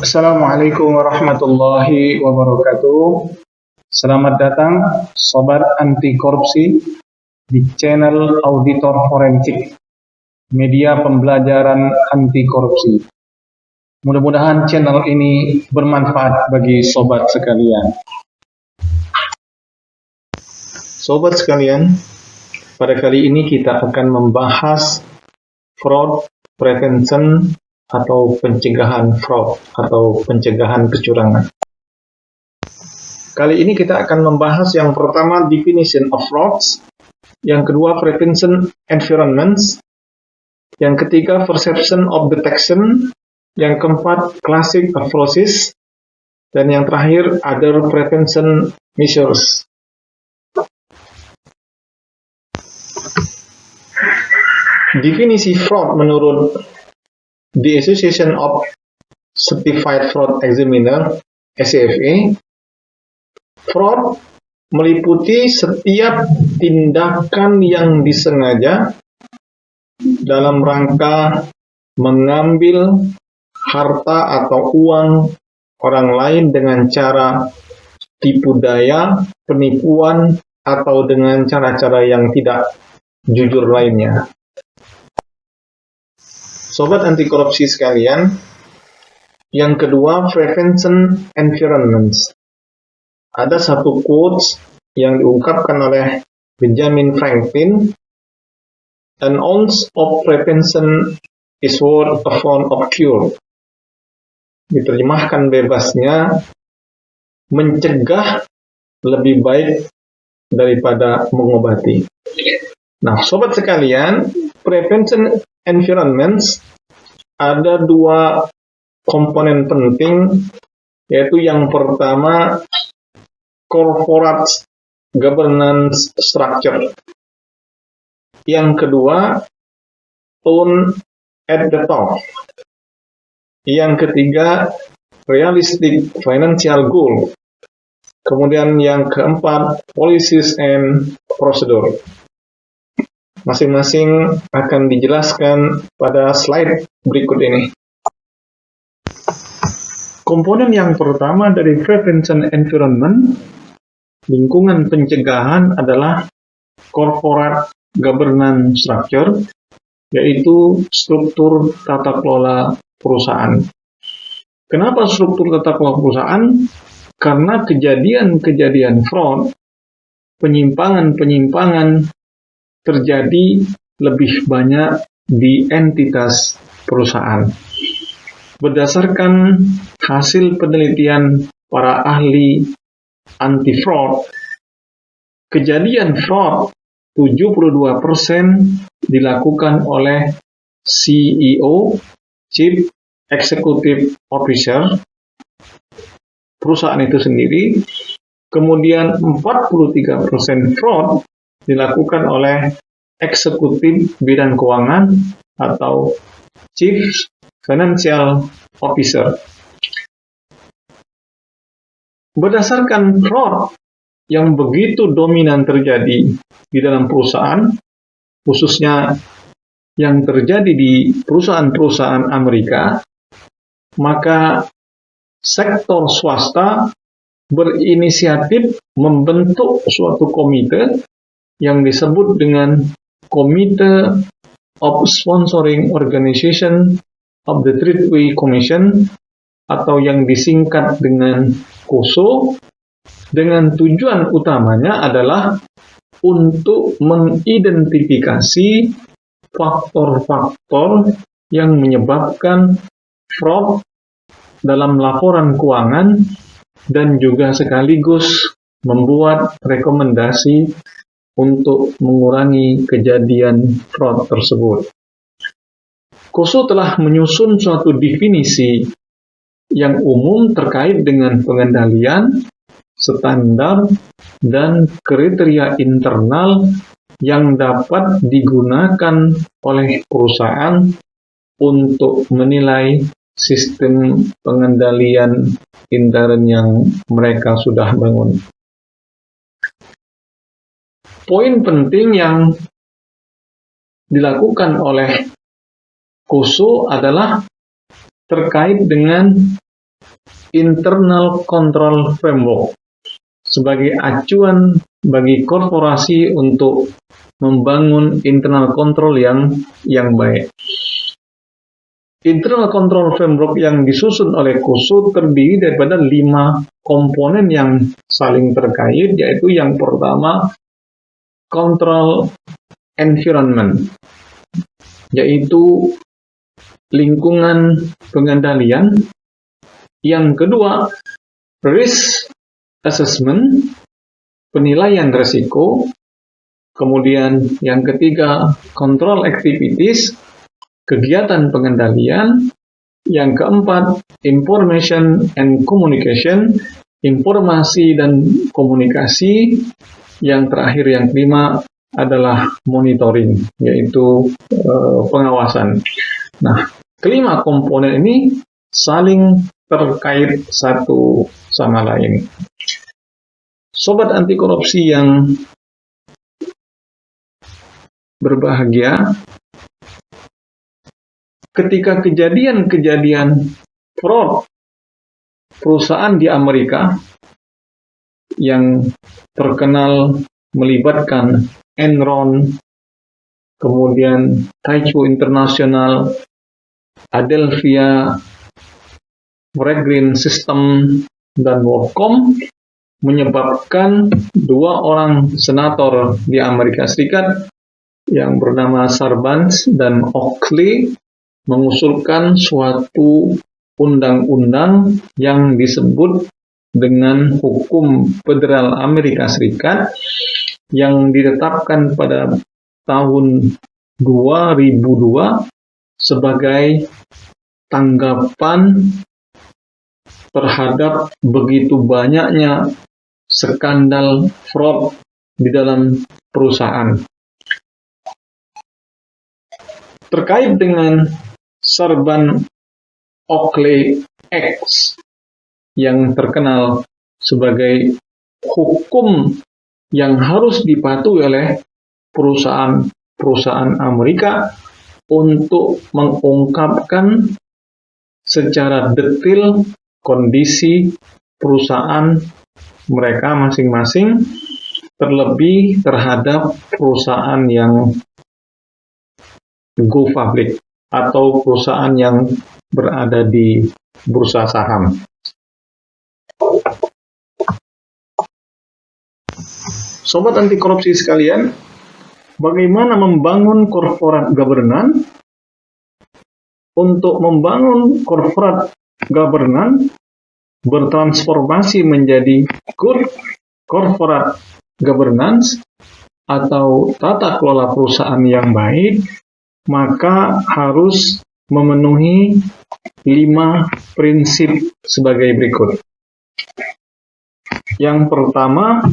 Assalamualaikum warahmatullahi wabarakatuh. Selamat datang Sobat Anti Korupsi di channel Auditor Forensik, media pembelajaran anti korupsi. Mudah-mudahan channel ini bermanfaat bagi sobat sekalian. Sobat sekalian, pada kali ini kita akan membahas fraud prevention atau pencegahan fraud atau pencegahan kecurangan. Kali ini kita akan membahas yang pertama definition of frauds, yang kedua prevention environments, yang ketiga perception of detection, yang keempat classic approaches, dan yang terakhir other prevention measures. Definisi fraud menurut The Association of Certified Fraud Examiner (ACFE), fraud meliputi setiap tindakan yang disengaja dalam rangka mengambil harta atau uang orang lain dengan cara tipu daya, penipuan, atau dengan cara-cara yang tidak jujur lainnya. Sobat anti korupsi sekalian, yang kedua prevention environments. Ada satu quotes yang diungkapkan oleh Benjamin Franklin, "An ounce of prevention is worth a pound of cure." Diterjemahkan bebasnya, mencegah lebih baik daripada mengobati. Nah, sobat sekalian, prevention environments ada dua komponen penting, yaitu yang pertama corporate governance structure, yang kedua tone at the top, yang ketiga realistic financial goal, kemudian yang keempat policies and procedure. Masing-masing akan dijelaskan pada slide berikut ini. Komponen yang pertama dari prevention environment, lingkungan pencegahan, adalah corporate governance structure, yaitu struktur tata kelola perusahaan. Kenapa struktur tata kelola perusahaan? Karena kejadian-kejadian fraud, penyimpangan-penyimpangan terjadi lebih banyak di entitas perusahaan. Berdasarkan hasil penelitian para ahli anti-fraud, kejadian fraud 72% dilakukan oleh CEO, Chief Executive Officer, perusahaan itu sendiri. Kemudian 43% fraud dilakukan oleh eksekutif bidang keuangan atau Chief Financial Officer. Berdasarkan fraud yang begitu dominan terjadi di dalam perusahaan, khususnya yang terjadi di perusahaan-perusahaan Amerika, maka sektor swasta berinisiatif membentuk suatu komite yang disebut dengan Committee of Sponsoring Organization of the Treatway Commission, atau yang disingkat dengan COSO, dengan tujuan utamanya adalah untuk mengidentifikasi faktor-faktor yang menyebabkan fraud dalam laporan keuangan dan juga sekaligus membuat rekomendasi untuk mengurangi kejadian fraud tersebut. COSO telah menyusun suatu definisi yang umum terkait dengan pengendalian, standar, dan kriteria internal yang dapat digunakan oleh perusahaan untuk menilai sistem pengendalian intern yang mereka sudah bangun. Poin penting yang dilakukan oleh COSO adalah terkait dengan Internal Control Framework sebagai acuan bagi korporasi untuk membangun internal control yang baik. Internal Control Framework yang disusun oleh KUSU terdiri daripada 5 komponen yang saling terkait, yaitu yang pertama, Control Environment, yaitu lingkungan pengendalian. Yang kedua, Risk Assessment, penilaian risiko. Kemudian yang ketiga, Control Activities, kegiatan pengendalian. Yang keempat, Information and Communication, informasi dan komunikasi. Yang terakhir, yang kelima adalah monitoring, yaitu pengawasan. Nah, kelima komponen ini saling terkait satu sama lain. Sobat anti korupsi yang berbahagia, ketika kejadian-kejadian fraud perusahaan di Amerika yang terkenal melibatkan Enron, kemudian Taichu International, Adelphia, Green System, dan WorldCom, menyebabkan 2 orang senator di Amerika Serikat yang bernama Sarbanes dan Oakley mengusulkan suatu undang-undang yang disebut dengan Hukum Federal Amerika Serikat yang ditetapkan pada tahun 2002 sebagai tanggapan terhadap begitu banyaknya skandal fraud di dalam perusahaan. Terkait dengan Sarbanes-Oakley Act yang terkenal sebagai hukum yang harus dipatuhi oleh perusahaan Amerika untuk mengungkapkan secara detail kondisi perusahaan mereka masing-masing, terlebih terhadap perusahaan yang go public atau perusahaan yang berada di bursa saham. Sobat anti korupsi sekalian, bagaimana membangun corporate governance? Untuk membangun corporate governance bertransformasi menjadi good corporate governance atau tata kelola perusahaan yang baik, maka harus memenuhi 5 prinsip sebagai berikut. Yang pertama,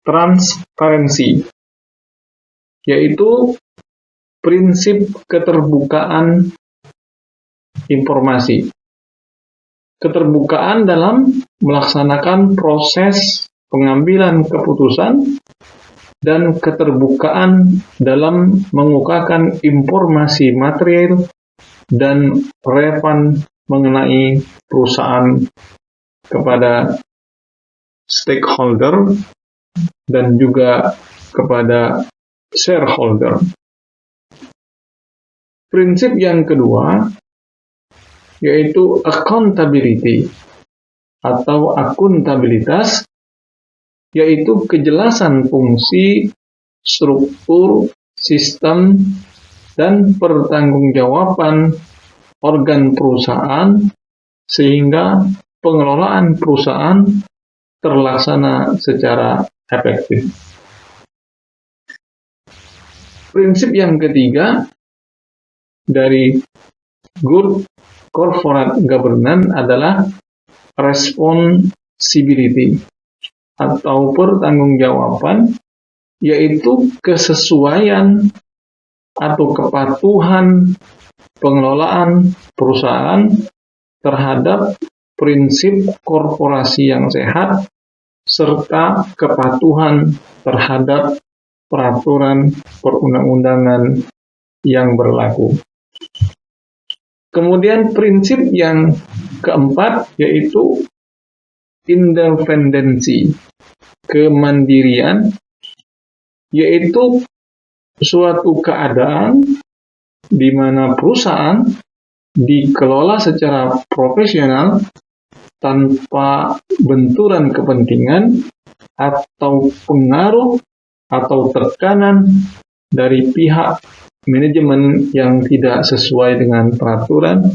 transparansi, yaitu prinsip keterbukaan informasi. Keterbukaan dalam melaksanakan proses pengambilan keputusan dan keterbukaan dalam mengungkapkan informasi material dan relevan mengenai perusahaan kepada stakeholder dan juga kepada shareholder. Prinsip yang kedua yaitu accountability atau akuntabilitas, yaitu kejelasan fungsi, struktur, sistem, dan pertanggungjawaban organ perusahaan sehingga pengelolaan perusahaan terlaksana secara efektif. Prinsip yang ketiga dari good corporate governance adalah responsibility atau pertanggungjawaban, yaitu kesesuaian atau kepatuhan pengelolaan perusahaan terhadap prinsip korporasi yang sehat serta kepatuhan terhadap peraturan perundang-undangan yang berlaku. Kemudian prinsip yang keempat yaitu independensi, kemandirian, yaitu suatu keadaan di mana perusahaan dikelola secara profesional tanpa benturan kepentingan atau pengaruh atau tekanan dari pihak manajemen yang tidak sesuai dengan peraturan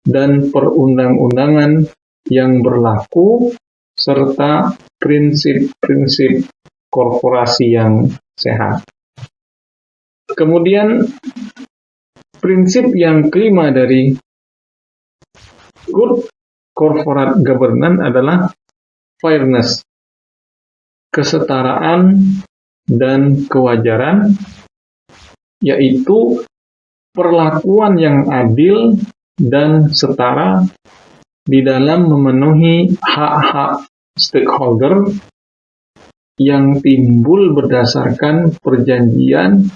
dan perundang-undangan yang berlaku serta prinsip-prinsip korporasi yang sehat. Kemudian prinsip yang kelima dari good corporate governance adalah fairness, kesetaraan dan kewajaran, yaitu perlakuan yang adil dan setara di dalam memenuhi hak-hak stakeholder yang timbul berdasarkan perjanjian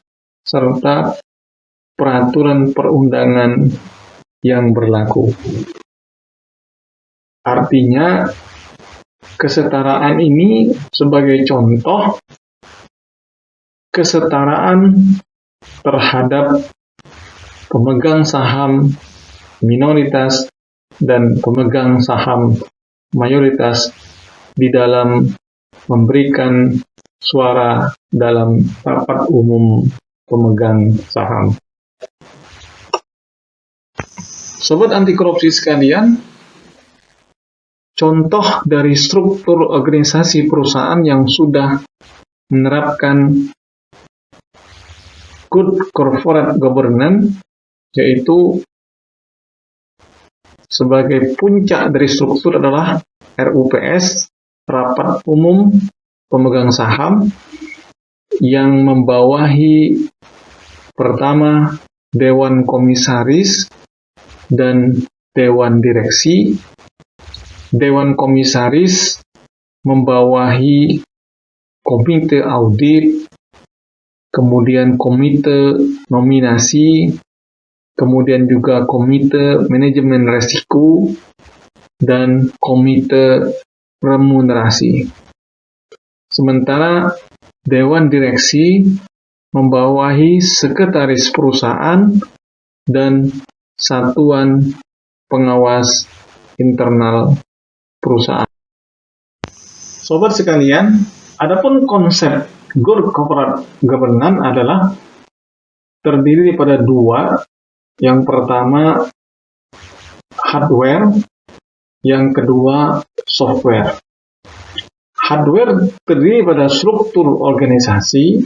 serta peraturan perundangan yang berlaku. Artinya, kesetaraan ini sebagai contoh kesetaraan terhadap pemegang saham minoritas dan pemegang saham mayoritas di dalam memberikan suara dalam rapat umum pemegang saham. Sobat anti korupsi sekalian, contoh dari struktur organisasi perusahaan yang sudah menerapkan good corporate governance, yaitu sebagai puncak dari struktur adalah RUPS, Rapat Umum Pemegang Saham, yang membawahi pertama Dewan Komisaris dan Dewan Direksi. Dewan Komisaris membawahi Komite Audit, kemudian Komite Nominasi, kemudian juga Komite Manajemen Resiko, dan Komite Remunerasi. Sementara Dewan Direksi membawahi Sekretaris Perusahaan dan Satuan Pengawas Internal Perusahaan. Sobat sekalian, adapun konsep good corporate governance adalah terdiri daripada dua. Yang pertama hardware, yang kedua software. Hardware terdiri pada struktur organisasi,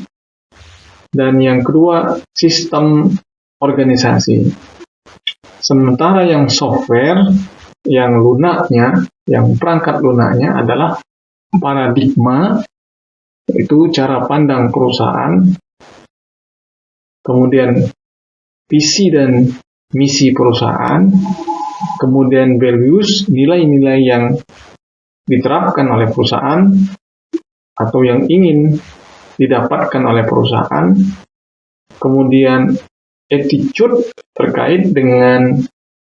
dan yang kedua sistem organisasi. Sementara yang software, yang lunaknya, yang perangkat lunaknya adalah paradigma, yaitu cara pandang perusahaan, kemudian visi dan misi perusahaan, kemudian values, nilai-nilai yang diterapkan oleh perusahaan atau yang ingin didapatkan oleh perusahaan, kemudian attitude terkait dengan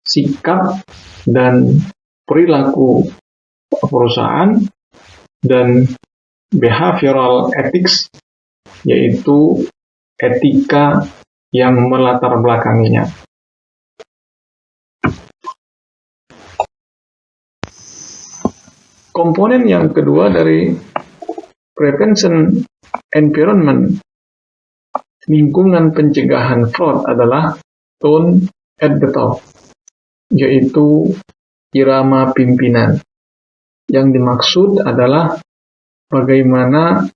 sikap dan perilaku perusahaan, dan behavioral ethics, yaitu etika yang melatar belakanginya. Komponen yang kedua dari prevention environment, lingkungan pencegahan fraud, adalah tone at the top, yaitu irama pimpinan. Yang dimaksud adalah bagaimana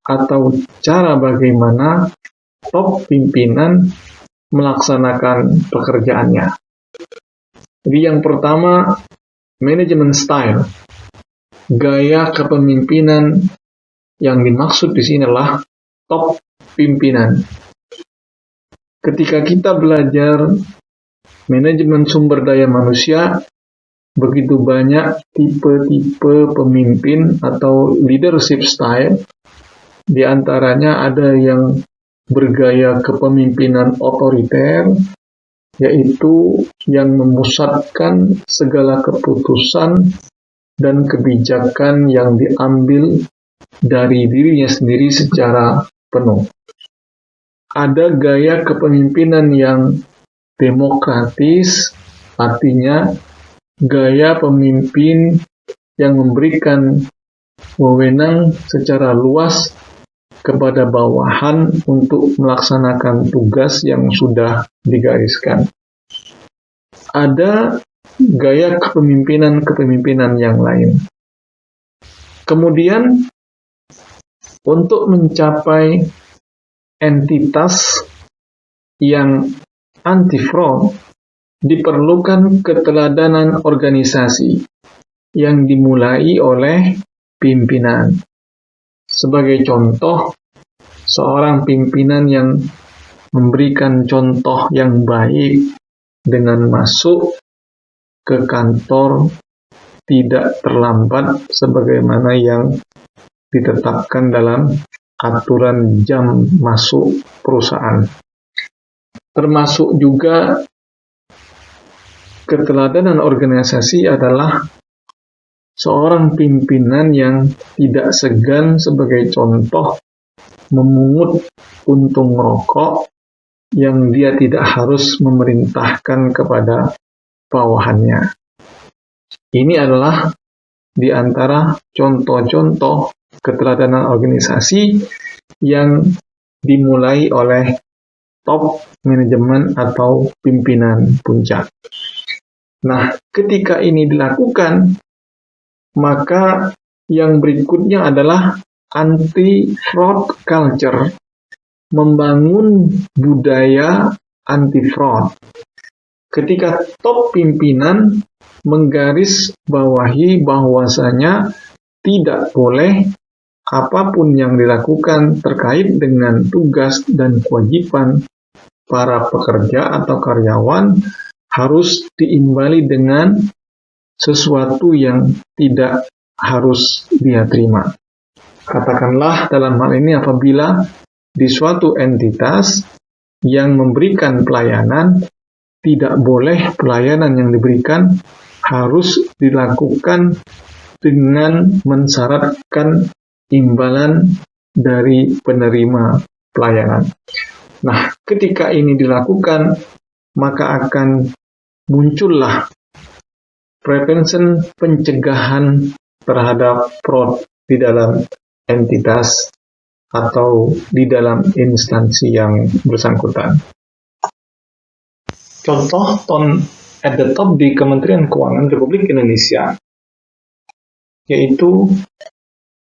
atau cara bagaimana top pimpinan melaksanakan pekerjaannya. Jadi yang pertama, manajemen style. Gaya kepemimpinan yang dimaksud di sini adalah top pimpinan. Ketika kita belajar manajemen sumber daya manusia, begitu banyak tipe-tipe pemimpin atau leadership style. Di antaranya ada yang bergaya kepemimpinan otoriter, yaitu yang memusatkan segala keputusan dan kebijakan yang diambil dari dirinya sendiri secara penuh. Ada gaya kepemimpinan yang demokratis, artinya gaya pemimpin yang memberikan wewenang secara luas kepada bawahan untuk melaksanakan tugas yang sudah digariskan. Ada gaya kepemimpinan yang lain. Kemudian, untuk mencapai entitas yang anti-fraud, diperlukan keteladanan organisasi yang dimulai oleh pimpinan. Sebagai contoh, seorang pimpinan yang memberikan contoh yang baik dengan masuk ke kantor tidak terlambat sebagaimana yang ditetapkan dalam aturan jam masuk perusahaan. Termasuk juga keteladanan organisasi adalah seorang pimpinan yang tidak segan sebagai contoh memungut untung rokok yang dia tidak harus memerintahkan kepada bawahannya. Ini adalah di antara contoh-contoh keteladanan organisasi yang dimulai oleh top manajemen atau pimpinan puncak. Nah, ketika ini dilakukan, maka yang berikutnya adalah anti-fraud culture, membangun budaya anti-fraud. Ketika top pimpinan menggarisbawahi bahwasanya tidak boleh apapun yang dilakukan terkait dengan tugas dan kewajiban para pekerja atau karyawan harus diimbali dengan sesuatu yang tidak harus dia terima. Katakanlah dalam hal ini apabila di suatu entitas yang memberikan pelayanan, tidak boleh pelayanan yang diberikan harus dilakukan dengan mensyaratkan imbalan dari penerima pelayanan. Nah, ketika ini dilakukan, maka akan muncullah prevention, pencegahan terhadap fraud di dalam entitas atau di dalam instansi yang bersangkutan. Contoh at the top di Kementerian Keuangan Republik Indonesia, yaitu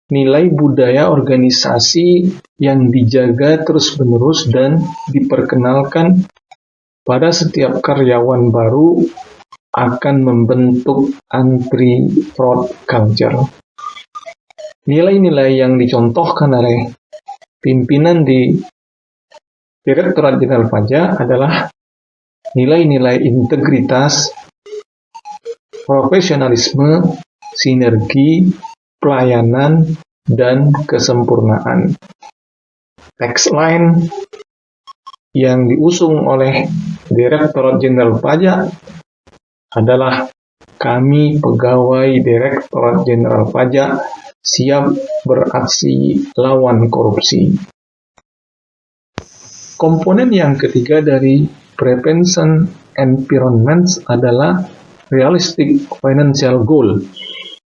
nilai budaya organisasi yang dijaga terus-menerus dan diperkenalkan pada setiap karyawan baru akan membentuk anti-fraud culture. Nilai-nilai yang dicontohkan oleh pimpinan di Direktorat Jenderal Pajak adalah nilai-nilai integritas, profesionalisme, sinergi, pelayanan, dan kesempurnaan. Tagline yang diusung oleh Direktorat Jenderal Pajak adalah kami pegawai Direktorat Jenderal Pajak siap beraksi lawan korupsi. Komponen yang ketiga dari prevention environment adalah realistic financial goal,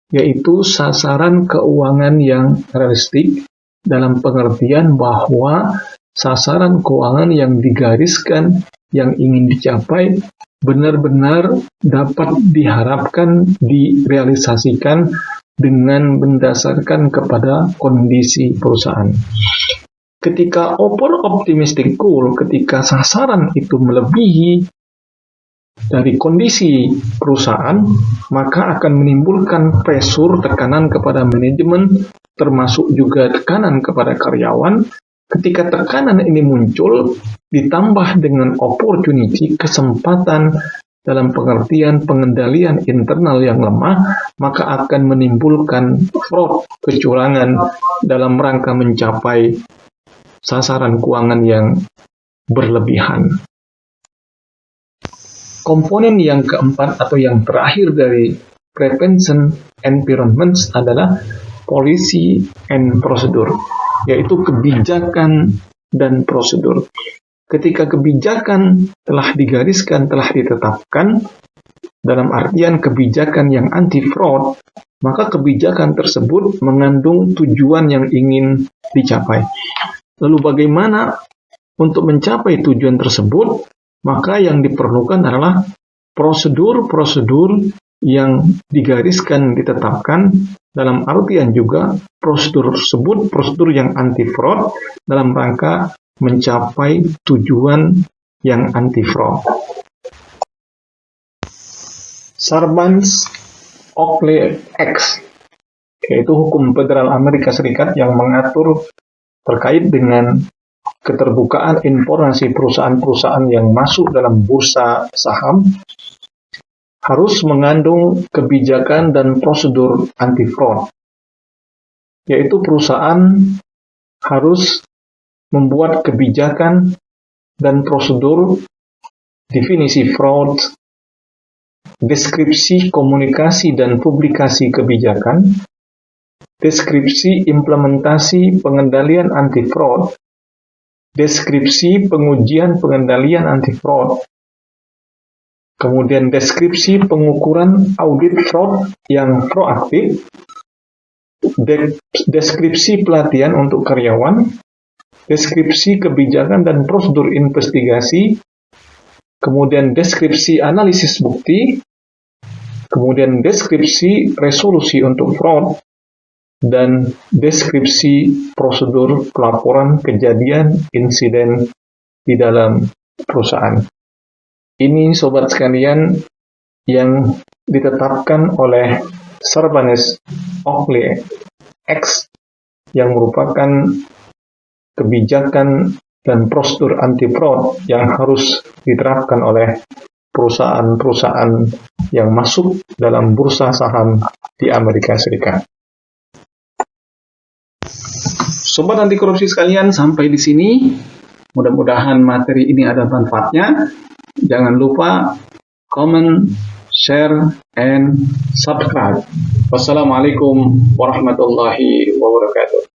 yaitu sasaran keuangan yang realistik dalam pengertian bahwa sasaran keuangan yang digariskan yang ingin dicapai benar-benar dapat diharapkan direalisasikan dengan mendasarkan kepada kondisi perusahaan. Ketika over optimistic goal, ketika sasaran itu melebihi dari kondisi perusahaan, maka akan menimbulkan pressure, tekanan kepada manajemen, termasuk juga tekanan kepada karyawan. Ketika tekanan ini muncul, ditambah dengan opportunity, kesempatan dalam pengertian pengendalian internal yang lemah, maka akan menimbulkan fraud, kecurangan dalam rangka mencapai sasaran keuangan yang berlebihan. komponen yang keempat atau yang terakhir dari prevention environments adalah policy and procedure, yaitu kebijakan dan prosedur. Ketika kebijakan telah digariskan, telah ditetapkan, dalam artian kebijakan yang anti-fraud, maka kebijakan tersebut mengandung tujuan yang ingin dicapai. Lalu bagaimana untuk mencapai tujuan tersebut? Maka yang diperlukan adalah prosedur-prosedur yang digariskan, ditetapkan, dalam artian juga prosedur tersebut, prosedur yang anti-fraud dalam rangka mencapai tujuan yang anti-fraud. Sarbanes-Oxley Act, yaitu hukum federal Amerika Serikat yang mengatur terkait dengan keterbukaan informasi perusahaan-perusahaan yang masuk dalam bursa saham, harus mengandung kebijakan dan prosedur anti-fraud, yaitu perusahaan harus membuat kebijakan dan prosedur, definisi fraud, deskripsi komunikasi dan publikasi kebijakan, deskripsi implementasi pengendalian anti-fraud, deskripsi pengujian pengendalian anti-fraud, kemudian deskripsi pengukuran audit fraud yang proaktif, deskripsi pelatihan untuk karyawan, deskripsi kebijakan dan prosedur investigasi, kemudian deskripsi analisis bukti, kemudian deskripsi resolusi untuk fraud, dan deskripsi prosedur pelaporan kejadian insiden di dalam perusahaan. Ini sobat sekalian yang ditetapkan oleh Sarbanes-Oxley Act yang merupakan kebijakan dan prosedur anti-fraud yang harus diterapkan oleh perusahaan-perusahaan yang masuk dalam bursa saham di Amerika Serikat. Sobat anti korupsi sekalian, sampai di sini. Mudah-mudahan materi ini ada manfaatnya. Jangan lupa comment, share, and subscribe. Wassalamualaikum warahmatullahi wabarakatuh.